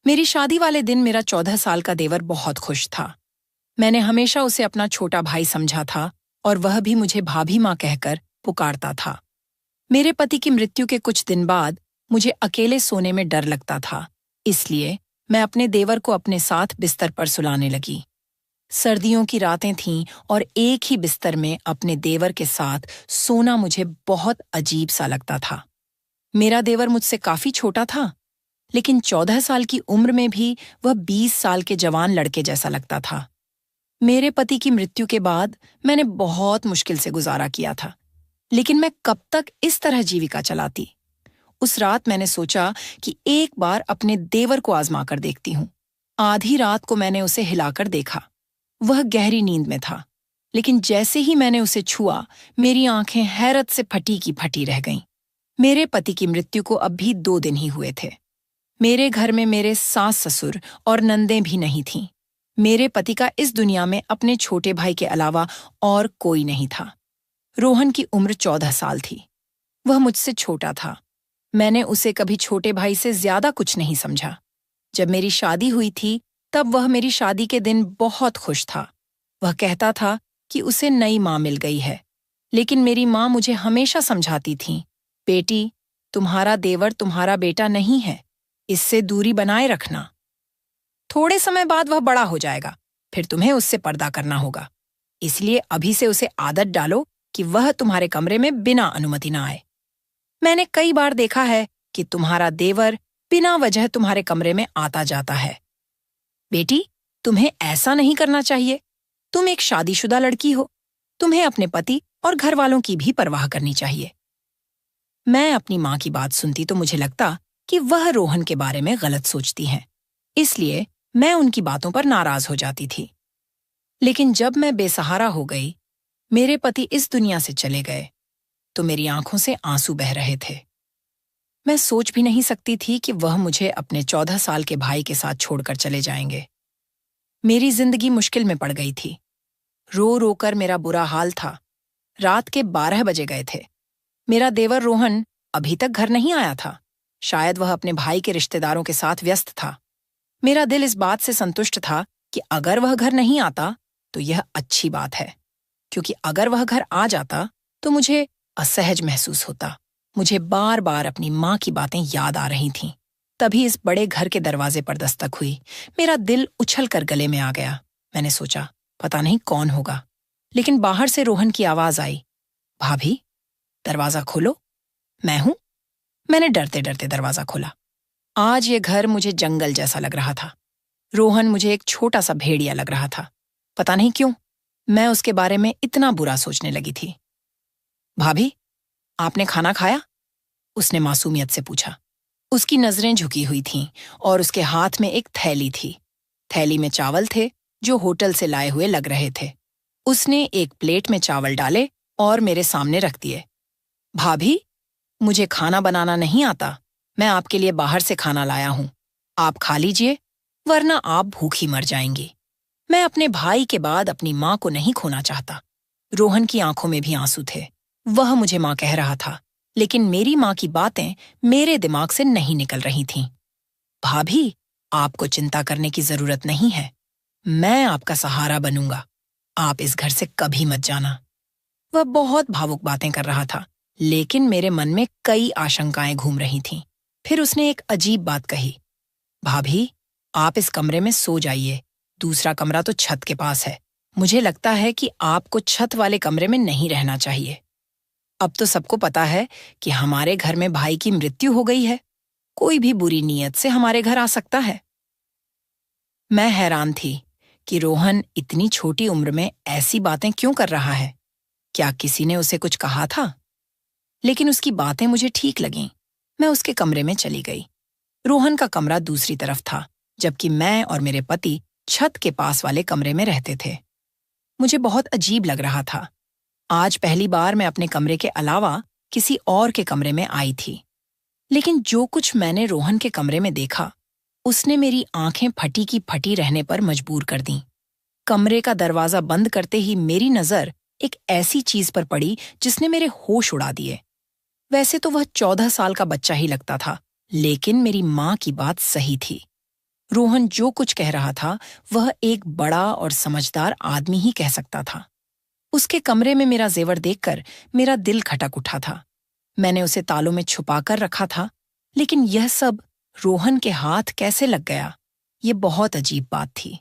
मेरी शादी वाले दिन मेरा 14 साल का देवर बहुत खुश था। मैंने हमेशा उसे अपना छोटा भाई समझा था और वह भी मुझे भाभी माँ कहकर पुकारता था। मेरे पति की मृत्यु के कुछ दिन बाद मुझे अकेले सोने में डर लगता था, इसलिए मैं अपने देवर को अपने साथ बिस्तर पर सुलाने लगी। सर्दियों की रातें थीं और एक ही बिस्तर में अपने देवर के साथ सोना मुझे बहुत अजीब सा लगता था। मेरा देवर मुझसे काफी छोटा था, लेकिन 14 साल की उम्र में भी वह 20 साल के जवान लड़के जैसा लगता था। मेरे पति की मृत्यु के बाद मैंने बहुत मुश्किल से गुजारा किया था, लेकिन मैं कब तक इस तरह जीविका चलाती। उस रात मैंने सोचा कि एक बार अपने देवर को आजमा कर देखती हूँ। आधी रात को मैंने उसे हिलाकर देखा। वह गहरी नींद में था, लेकिन जैसे ही मैंने उसे छुआ, मेरी आंखें हैरत से फटी की फटी रह गईं। मेरे पति की मृत्यु को अब भी 2 दिन ही हुए थे। मेरे घर में मेरे सास ससुर और नंदें भी नहीं थीं। मेरे पति का इस दुनिया में अपने छोटे भाई के अलावा और कोई नहीं था। रोहन की उम्र 14 साल थी। वह मुझसे छोटा था। मैंने उसे कभी छोटे भाई से ज्यादा कुछ नहीं समझा। जब मेरी शादी हुई थी, तब वह मेरी शादी के दिन बहुत खुश था। वह कहता था कि उसे नई माँ मिल गई है, लेकिन मेरी माँ मुझे हमेशा समझाती थी, बेटी, तुम्हारा देवर तुम्हारा बेटा नहीं है, इससे दूरी बनाए रखना। थोड़े समय बाद वह बड़ा हो जाएगा, फिर तुम्हें उससे पर्दा करना होगा। इसलिए अभी से उसे आदत डालो कि वह तुम्हारे कमरे में बिना अनुमति ना आए। मैंने कई बार देखा है कि तुम्हारा देवर बिना वजह तुम्हारे कमरे में आता जाता है। बेटी, तुम्हें ऐसा नहीं करना चाहिए। तुम एक शादीशुदा लड़की हो। तुम्हें अपने पति और घर वालों की भी परवाह करनी चाहिए। मैं अपनी माँ की बात सुनती तो मुझे लगता कि वह रोहन के बारे में गलत सोचती हैं। इसलिए मैं उनकी बातों पर नाराज हो जाती थी। लेकिन जब मैं बेसहारा हो गई, मेरे पति इस दुनिया से चले गए, तो मेरी आंखों से आंसू बह रहे थे। मैं सोच भी नहीं सकती थी कि वह मुझे अपने 14 साल के भाई के साथ छोड़कर चले जाएंगे। मेरी जिंदगी मुश्किल में पड़ गई थी। रो रो कर मेरा बुरा हाल था। रात के 12 बजे गए थे। मेरा देवर रोहन अभी तक घर नहीं आया था। शायद वह अपने भाई के रिश्तेदारों के साथ व्यस्त था। मेरा दिल इस बात से संतुष्ट था कि अगर वह घर नहीं आता तो यह अच्छी बात है, क्योंकि अगर वह घर आ जाता तो मुझे असहज महसूस होता। मुझे बार बार अपनी माँ की बातें याद आ रही थीं। तभी इस बड़े घर के दरवाजे पर दस्तक हुई। मेरा दिल उछल कर गले में आ गया। मैंने सोचा, पता नहीं कौन होगा, लेकिन बाहर से रोहन की आवाज आई, भाभी, दरवाजा खोलो, मैं हूं। मैंने डरते डरते दरवाजा खोला। आज ये घर मुझे जंगल जैसा लग रहा था। रोहन मुझे एक छोटा सा भेड़िया लग रहा था। पता नहीं क्यों मैं उसके बारे में इतना बुरा सोचने लगी थी। भाभी, आपने खाना खाया? उसने मासूमियत से पूछा। उसकी नजरें झुकी हुई थीं और उसके हाथ में एक थैली थी। थैली में चावल थे जो होटल से लाए हुए लग रहे थे। उसने एक प्लेट में चावल डाले और मेरे सामने रख दिए। भाभी, मुझे खाना बनाना नहीं आता। मैं आपके लिए बाहर से खाना लाया हूं। आप खा लीजिए, वरना आप भूखी मर जाएंगी। मैं अपने भाई के बाद अपनी माँ को नहीं खोना चाहता। रोहन की आंखों में भी आंसू थे। वह मुझे माँ कह रहा था, लेकिन मेरी माँ की बातें मेरे दिमाग से नहीं निकल रही थीं। भाभी, आपको चिंता करने की जरूरत नहीं है। मैं आपका सहारा बनूंगा। आप इस घर से कभी मत जाना। वह बहुत भावुक बातें कर रहा था, लेकिन मेरे मन में कई आशंकाएं घूम रही थीं। फिर उसने एक अजीब बात कही, भाभी, आप इस कमरे में सो जाइए। दूसरा कमरा तो छत के पास है। मुझे लगता है कि आपको छत वाले कमरे में नहीं रहना चाहिए। अब तो सबको पता है कि हमारे घर में भाई की मृत्यु हो गई है। कोई भी बुरी नीयत से हमारे घर आ सकता है। मैं हैरान थी कि रोहन इतनी छोटी उम्र में ऐसी बातें क्यों कर रहा है। क्या किसी ने उसे कुछ कहा था? लेकिन उसकी बातें मुझे ठीक लगीं। मैं उसके कमरे में चली गई। रोहन का कमरा दूसरी तरफ था, जबकि मैं और मेरे पति छत के पास वाले कमरे में रहते थे। मुझे बहुत अजीब लग रहा था। आज पहली बार मैं अपने कमरे के अलावा किसी और के कमरे में आई थी। लेकिन जो कुछ मैंने रोहन के कमरे में देखा, उसने मेरी आंखें फटी की फटी रहने पर मजबूर कर दीं। कमरे का दरवाजा बंद करते ही मेरी नजर एक ऐसी चीज पर पड़ी जिसने मेरे होश उड़ा दिए। वैसे तो वह 14 साल का बच्चा ही लगता था, लेकिन मेरी माँ की बात सही थी। रोहन जो कुछ कह रहा था वह एक बड़ा और समझदार आदमी ही कह सकता था। उसके कमरे में मेरा जेवर देखकर मेरा दिल खटक उठा था। मैंने उसे तालों में छुपा कर रखा था, लेकिन यह सब रोहन के हाथ कैसे लग गया, ये बहुत अजीब बात थी।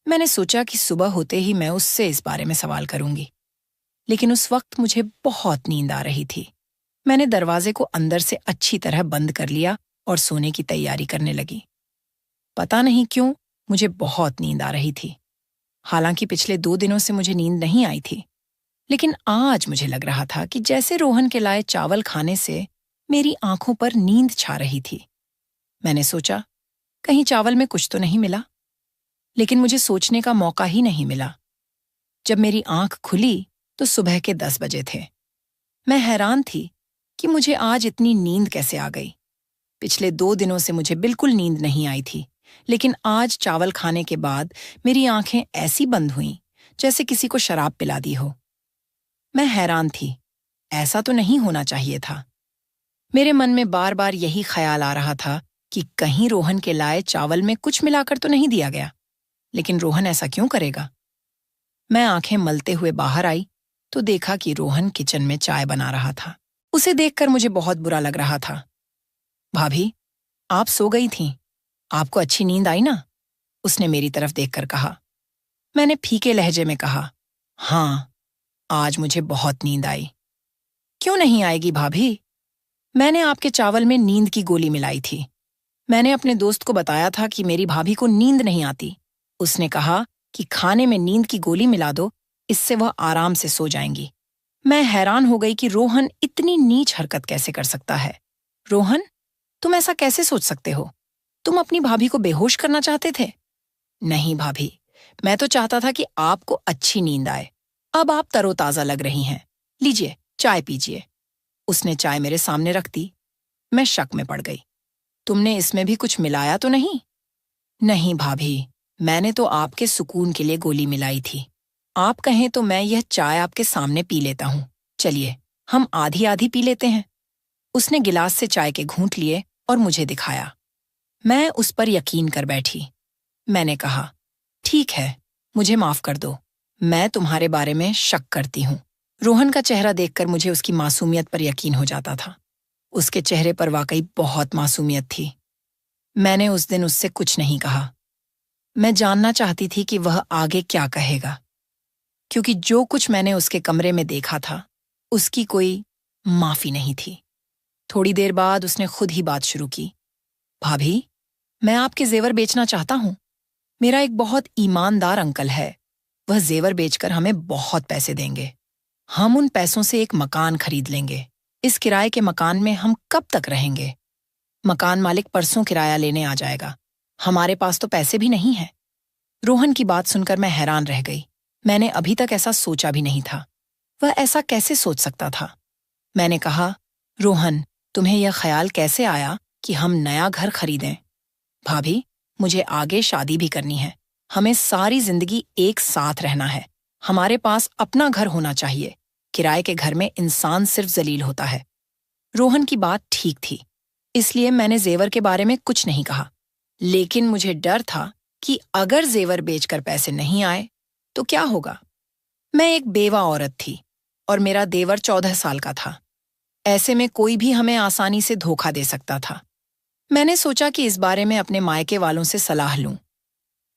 मैंने सोचा कि सुबह होते ही मैं उससे इस बारे में सवाल करूंगी, लेकिन उस वक्त मुझे बहुत नींद आ रही थी। मैंने दरवाजे को अंदर से अच्छी तरह बंद कर लिया और सोने की तैयारी करने लगी। पता नहीं क्यों मुझे बहुत नींद आ रही थी। हालांकि पिछले 2 दिनों से मुझे नींद नहीं आई थी, लेकिन आज मुझे लग रहा था कि जैसे रोहन के लाए चावल खाने से मेरी आंखों पर नींद छा रही थी। मैंने सोचा, कहीं चावल में कुछ तो नहीं मिला, लेकिन मुझे सोचने का मौका ही नहीं मिला। जब मेरी आंख खुली तो सुबह के 10 बजे थे। मैं हैरान थी कि मुझे आज इतनी नींद कैसे आ गई। पिछले 2 दिनों से मुझे बिल्कुल नींद नहीं आई थी, लेकिन आज चावल खाने के बाद मेरी आंखें ऐसी बंद हुईं जैसे किसी को शराब पिला दी हो। मैं हैरान थी, ऐसा तो नहीं होना चाहिए था। मेरे मन में बार बार यही ख्याल आ रहा था कि कहीं रोहन के लाए चावल में कुछ मिलाकर तो नहीं दिया गया। लेकिन रोहन ऐसा क्यों करेगा? मैं आंखें मलते हुए बाहर आई तो देखा कि रोहन किचन में चाय बना रहा था। उसे देखकर मुझे बहुत बुरा लग रहा था। भाभी, आप सो गई थीं। आपको अच्छी नींद आई ना? उसने मेरी तरफ देखकर कहा। मैंने फीके लहजे में कहा, हाँ, आज मुझे बहुत नींद आई। क्यों नहीं आएगी भाभी? मैंने आपके चावल में नींद की गोली मिलाई थी। मैंने अपने दोस्त को बताया था कि मेरी भाभी को नींद नहीं आती। उसने कहा कि खाने में नींद की गोली मिला दो, इससे वह आराम से सो जाएंगी। मैं हैरान हो गई कि रोहन इतनी नीच हरकत कैसे कर सकता है। रोहन, तुम ऐसा कैसे सोच सकते हो? तुम अपनी भाभी को बेहोश करना चाहते थे? नहीं भाभी, मैं तो चाहता था कि आपको अच्छी नींद आए। अब आप तरोताजा लग रही हैं। लीजिए, चाय पीजिए। उसने चाय मेरे सामने रख दी। मैं शक में पड़ गई। तुमने इसमें भी कुछ मिलाया तो नहीं? नहीं भाभी, मैंने तो आपके सुकून के लिए गोली मिलाई थी। आप कहें तो मैं यह चाय आपके सामने पी लेता हूँ। चलिए, हम आधी आधी पी लेते हैं। उसने गिलास से चाय के घूंट लिए और मुझे दिखाया। मैं उस पर यकीन कर बैठी। मैंने कहा, ठीक है, मुझे माफ कर दो। मैं तुम्हारे बारे में शक करती हूँ। रोहन का चेहरा देखकर मुझे उसकी मासूमियत पर यकीन हो जाता था। उसके चेहरे पर वाकई बहुत मासूमियत थी। मैंने उस दिन उससे कुछ नहीं कहा। मैं जानना चाहती थी कि वह आगे क्या कहेगा, क्योंकि जो कुछ मैंने उसके कमरे में देखा था उसकी कोई माफी नहीं थी। थोड़ी देर बाद उसने खुद ही बात शुरू की। भाभी, मैं आपके जेवर बेचना चाहता हूँ। मेरा एक बहुत ईमानदार अंकल है। वह जेवर बेचकर हमें बहुत पैसे देंगे। हम उन पैसों से एक मकान खरीद लेंगे। इस किराए के मकान में हम कब तक रहेंगे? मकान मालिक परसों किराया लेने आ जाएगा। हमारे पास तो पैसे भी नहीं हैं। रोहन की बात सुनकर मैं हैरान रह गई। मैंने अभी तक ऐसा सोचा भी नहीं था। वह ऐसा कैसे सोच सकता था? मैंने कहा, रोहन, तुम्हें यह ख्याल कैसे आया कि हम नया घर खरीदें? भाभी, मुझे आगे शादी भी करनी है। हमें सारी जिंदगी एक साथ रहना है। हमारे पास अपना घर होना चाहिए। किराए के घर में इंसान सिर्फ जलील होता है। रोहन की बात ठीक थी, इसलिए मैंने जेवर के बारे में कुछ नहीं कहा। लेकिन मुझे डर था कि अगर जेवर बेचकर पैसे नहीं आए तो क्या होगा? मैं एक बेवा औरत थी और मेरा देवर 14 साल का था। ऐसे में कोई भी हमें आसानी से धोखा दे सकता था। मैंने सोचा कि इस बारे में अपने मायके वालों से सलाह लूं।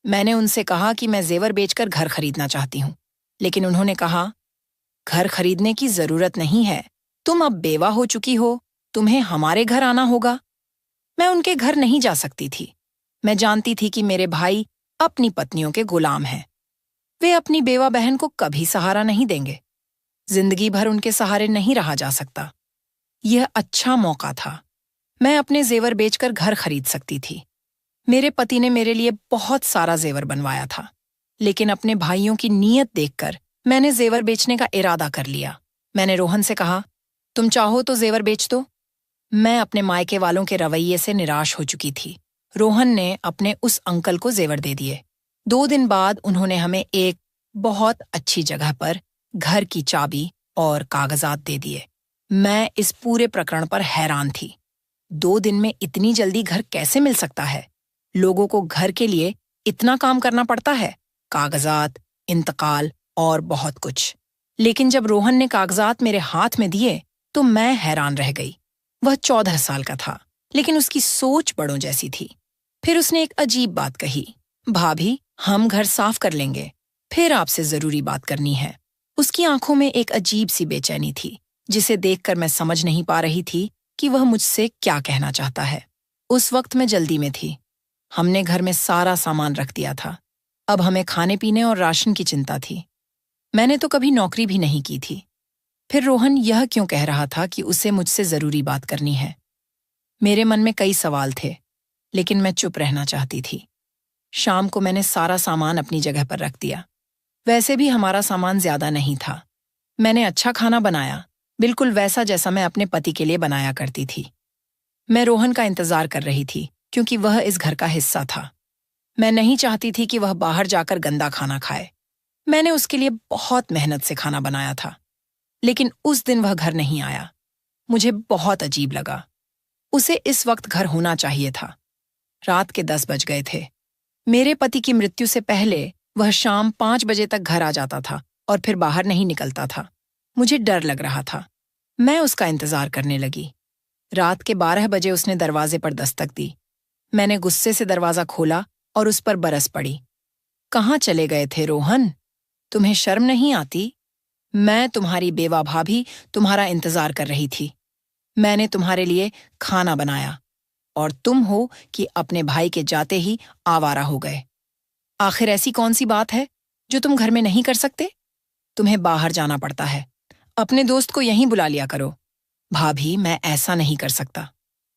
मैंने उनसे कहा कि मैं जेवर बेचकर घर खरीदना चाहती हूं, लेकिन उन्होंने कहा, घर खरीदने की जरूरत नहीं है। तुम अब बेवा हो चुकी हो, तुम्हें हमारे घर आना होगा। मैं उनके घर नहीं जा सकती थी। मैं जानती थी कि मेरे भाई अपनी पत्नियों के गुलाम हैं। वे अपनी बेवा बहन को कभी सहारा नहीं देंगे। जिंदगी भर उनके सहारे नहीं रहा जा सकता। यह अच्छा मौका था। मैं अपने जेवर बेचकर घर खरीद सकती थी। मेरे पति ने मेरे लिए बहुत सारा जेवर बनवाया था, लेकिन अपने भाइयों की नीयत देखकर मैंने जेवर बेचने का इरादा कर लिया। मैंने रोहन से कहा, तुम चाहो तो जेवर बेच दो। मैं अपने मायके वालों के रवैये से निराश हो चुकी थी। रोहन ने अपने उस अंकल को जेवर दे दिए। 2 दिन बाद उन्होंने हमें एक बहुत अच्छी जगह पर घर की चाबी और कागजात दे दिए। मैं इस पूरे प्रकरण पर हैरान थी। 2 दिन में इतनी जल्दी घर कैसे मिल सकता है? लोगों को घर के लिए इतना काम करना पड़ता है, कागजात, इंतकाल और बहुत कुछ। लेकिन जब रोहन ने कागजात मेरे हाथ में दिए तो मैं हैरान रह गई। वह 14 साल का था, लेकिन उसकी सोच बड़ों जैसी थी। फिर उसने एक अजीब बात कही, भाभी, हम घर साफ कर लेंगे, फिर आपसे जरूरी बात करनी है। उसकी आंखों में एक अजीब सी बेचैनी थी, जिसे देखकर मैं समझ नहीं पा रही थी कि वह मुझसे क्या कहना चाहता है। उस वक्त मैं जल्दी में थी। हमने घर में सारा सामान रख दिया था। अब हमें खाने पीने और राशन की चिंता थी। मैंने तो कभी नौकरी भी नहीं की थी। फिर रोहन यह क्यों कह रहा था कि उसे मुझसे जरूरी बात करनी है? मेरे मन में कई सवाल थे, लेकिन मैं चुप रहना चाहती थी। शाम को मैंने सारा सामान अपनी जगह पर रख दिया। वैसे भी हमारा सामान ज्यादा नहीं था। मैंने अच्छा खाना बनाया, बिल्कुल वैसा जैसा मैं अपने पति के लिए बनाया करती थी। मैं रोहन का इंतजार कर रही थी, क्योंकि वह इस घर का हिस्सा था। मैं नहीं चाहती थी कि वह बाहर जाकर गंदा खाना खाए। मैंने उसके लिए बहुत मेहनत से खाना बनाया था, लेकिन उस दिन वह घर नहीं आया। मुझे बहुत अजीब लगा। उसे इस वक्त घर होना चाहिए था। रात के 10 बज गए थे। मेरे पति की मृत्यु से पहले वह शाम 5 बजे तक घर आ जाता था और फिर बाहर नहीं निकलता था। मुझे डर लग रहा था। मैं उसका इंतजार करने लगी। रात के 12 बजे उसने दरवाजे पर दस्तक दी। मैंने गुस्से से दरवाजा खोला और उस पर बरस पड़ी। कहाँ चले गए थे रोहन? तुम्हें शर्म नहीं आती? मैं तुम्हारी बेवा भाभी तुम्हारा इंतजार कर रही थी। मैंने तुम्हारे लिए खाना बनाया और तुम हो कि अपने भाई के जाते ही आवारा हो गए। आखिर ऐसी कौन सी बात है जो तुम घर में नहीं कर सकते? तुम्हें बाहर जाना पड़ता है। अपने दोस्त को यहीं बुला लिया करो। भाभी, मैं ऐसा नहीं कर सकता।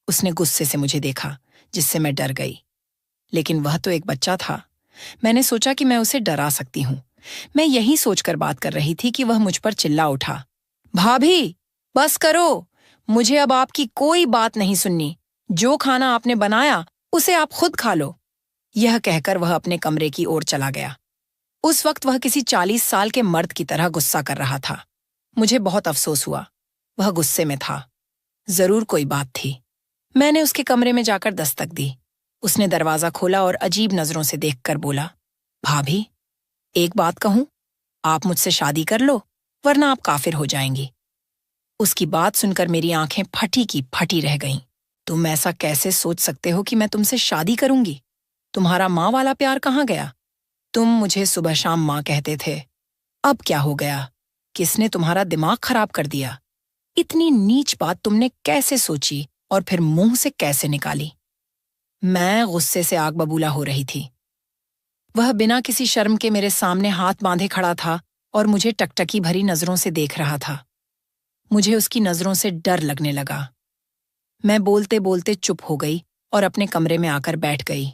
उसने गुस्से से मुझे देखा, जिससे मैं डर गई। लेकिन वह तो एक बच्चा था। मैंने सोचा कि मैं उसे डरा सकती हूँ। मैं यही सोचकर बात कर रही थी कि वह मुझ पर चिल्ला उठा, भाभी, बस करो। मुझे अब आपकी कोई बात नहीं सुननी। जो खाना आपने बनाया उसे आप खुद खा लो। यह कहकर वह अपने कमरे की ओर चला गया। उस वक्त वह किसी 40 साल के मर्द की तरह गुस्सा कर रहा था। मुझे बहुत अफसोस हुआ। वह गुस्से में था। जरूर कोई बात थी। मैंने उसके कमरे में जाकर दस्तक दी। उसने दरवाजा खोला और अजीब नजरों से देखकर बोला, भाभी, एक बात कहूं, आप मुझसे शादी कर लो, वरना आप काफिर हो जाएंगी। उसकी बात सुनकर मेरी आंखें फटी की फटी रह गईं। तुम ऐसा कैसे सोच सकते हो कि मैं तुमसे शादी करूंगी? तुम्हारा माँ वाला प्यार कहाँ गया? तुम मुझे सुबह शाम माँ कहते थे। अब क्या हो गया? किसने तुम्हारा दिमाग खराब कर दिया? इतनी नीच बात तुमने कैसे सोची और फिर मुंह से कैसे निकाली? मैं गुस्से से आग बबूला हो रही थी। वह बिना किसी शर्म के मेरे सामने हाथ बांधे खड़ा था और मुझे टकटकी भरी नजरों से देख रहा था। मुझे उसकी नजरों से डर लगने लगा। मैं बोलते बोलते चुप हो गई और अपने कमरे में आकर बैठ गई।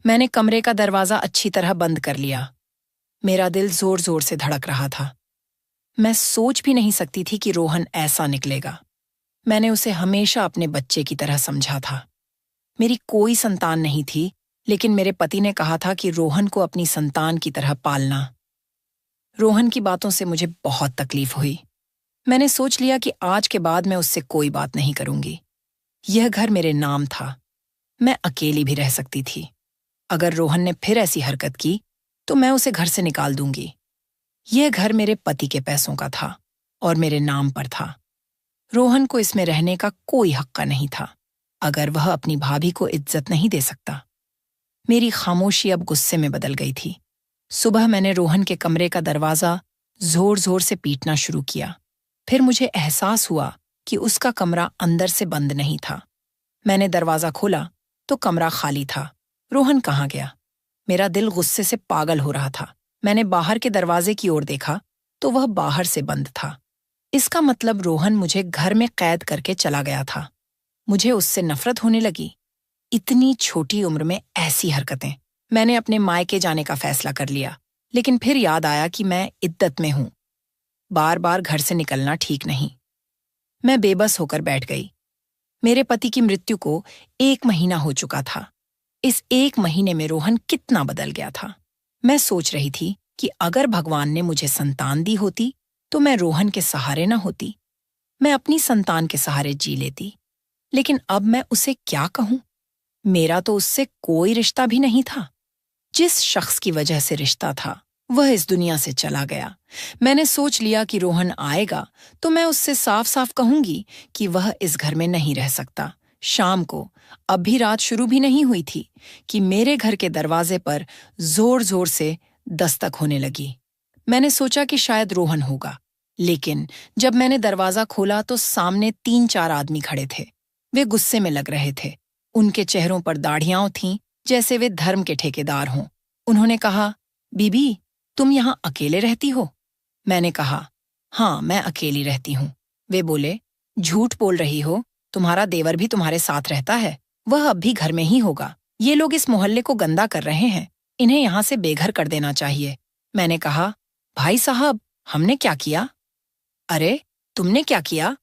मैंने कमरे का दरवाजा अच्छी तरह बंद कर लिया। मेरा दिल जोर जोर से धड़क रहा था। मैं सोच भी नहीं सकती थी कि रोहन ऐसा निकलेगा। मैंने उसे हमेशा अपने बच्चे की तरह समझा था। मेरी कोई संतान नहीं थी, लेकिन मेरे पति ने कहा था कि रोहन को अपनी संतान की तरह पालना। रोहन की बातों से मुझे बहुत तकलीफ हुई। मैंने सोच लिया कि आज के बाद मैं उससे कोई बात नहीं करूंगी। यह घर मेरे नाम था। मैं अकेली भी रह सकती थी। अगर रोहन ने फिर ऐसी हरकत की तो मैं उसे घर से निकाल दूंगी। यह घर मेरे पति के पैसों का था और मेरे नाम पर था। रोहन को इसमें रहने का कोई हक्का नहीं था, अगर वह अपनी भाभी को इज्जत नहीं दे सकता। मेरी खामोशी अब गुस्से में बदल गई थी। सुबह मैंने रोहन के कमरे का दरवाजा जोर जोर से पीटना शुरू किया। फिर मुझे एहसास हुआ कि उसका कमरा अंदर से बंद नहीं था। मैंने दरवाजा खोला तो कमरा खाली था। रोहन कहाँ गया? मेरा दिल गुस्से से पागल हो रहा था। मैंने बाहर के दरवाजे की ओर देखा तो वह बाहर से बंद था। इसका मतलब रोहन मुझे घर में कैद करके चला गया था। मुझे उससे नफरत होने लगी। इतनी छोटी उम्र में ऐसी हरकतें। मैंने अपने मायके जाने का फैसला कर लिया, लेकिन फिर याद आया कि मैं इद्दत में हूं। बार बार घर से निकलना ठीक नहीं। मैं बेबस होकर बैठ गई। मेरे पति की मृत्यु को 1 महीना हो चुका था। इस 1 महीने में रोहन कितना बदल गया था। मैं सोच रही थी कि अगर भगवान ने मुझे संतान दी होती तो मैं रोहन के सहारे न होती। मैं अपनी संतान के सहारे जी लेती। लेकिन अब मैं उसे क्या कहूं? मेरा तो उससे कोई रिश्ता भी नहीं था। जिस शख्स की वजह से रिश्ता था वह इस दुनिया से चला गया। मैंने सोच लिया कि रोहन आएगा तो मैं उससे साफ साफ कहूंगी कि वह इस घर में नहीं रह सकता। शाम को, अब भी रात शुरू भी नहीं हुई थी, कि मेरे घर के दरवाजे पर जोर जोर से दस्तक होने लगी। मैंने सोचा कि शायद रोहन होगा, लेकिन जब मैंने दरवाजा खोला तो सामने 3-4 आदमी खड़े थे। वे गुस्से में लग रहे थे। उनके चेहरों पर दाढ़ियां थीं, जैसे वे धर्म के ठेकेदार हों। उन्होंने कहा, बीबी, तुम यहाँ अकेले रहती हो? मैंने कहा, हाँ, मैं अकेली रहती हूँ। वे बोले, झूठ बोल रही हो, तुम्हारा देवर भी तुम्हारे साथ रहता है। वह अब भी घर में ही होगा। ये लोग इस मोहल्ले को गंदा कर रहे हैं, इन्हें यहाँ से बेघर कर देना चाहिए। मैंने कहा, भाई साहब, हमने क्या किया? अरे, तुमने क्या किया?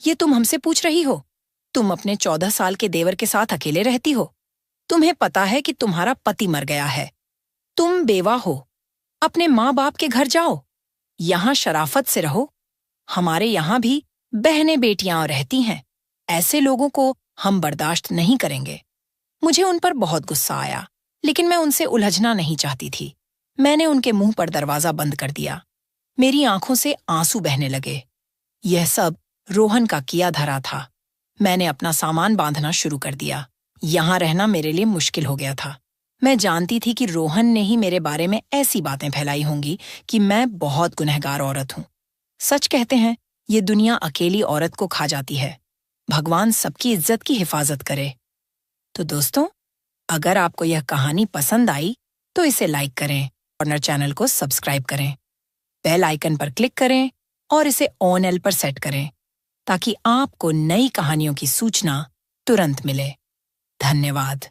ये तुम हमसे पूछ रही हो? तुम अपने 14 साल के देवर के साथ अकेले रहती हो। तुम्हें पता है कि तुम्हारा पति मर गया है। तुम बेवा हो। अपने माँ बाप के घर जाओ। यहाँ शराफत से रहो। हमारे यहाँ भी बहनें बेटियां रहती हैं। ऐसे लोगों को हम बर्दाश्त नहीं करेंगे। मुझे उन पर बहुत गुस्सा आया, लेकिन मैं उनसे उलझना नहीं चाहती थी। मैंने उनके मुंह पर दरवाजा बंद कर दिया। मेरी आंखों से आंसू बहने लगे। यह सब रोहन का किया धरा था। मैंने अपना सामान बांधना शुरू कर दिया। यहाँ रहना मेरे लिए मुश्किल हो गया था। मैं जानती थी कि रोहन ने ही मेरे बारे में ऐसी बातें फैलाई होंगी कि मैं बहुत गुनहगार औरत हूँ। सच कहते हैं, ये दुनिया अकेली औरत को खा जाती है। भगवान सबकी इज्जत की हिफाजत करे। तो दोस्तों, अगर आपको यह कहानी पसंद आई तो इसे लाइक करें, कॉर्नर चैनल को सब्सक्राइब करें, बेल आइकन पर क्लिक करें और इसे ऑन एल पर सेट करें, ताकि आपको नई कहानियों की सूचना तुरंत मिले। धन्यवाद।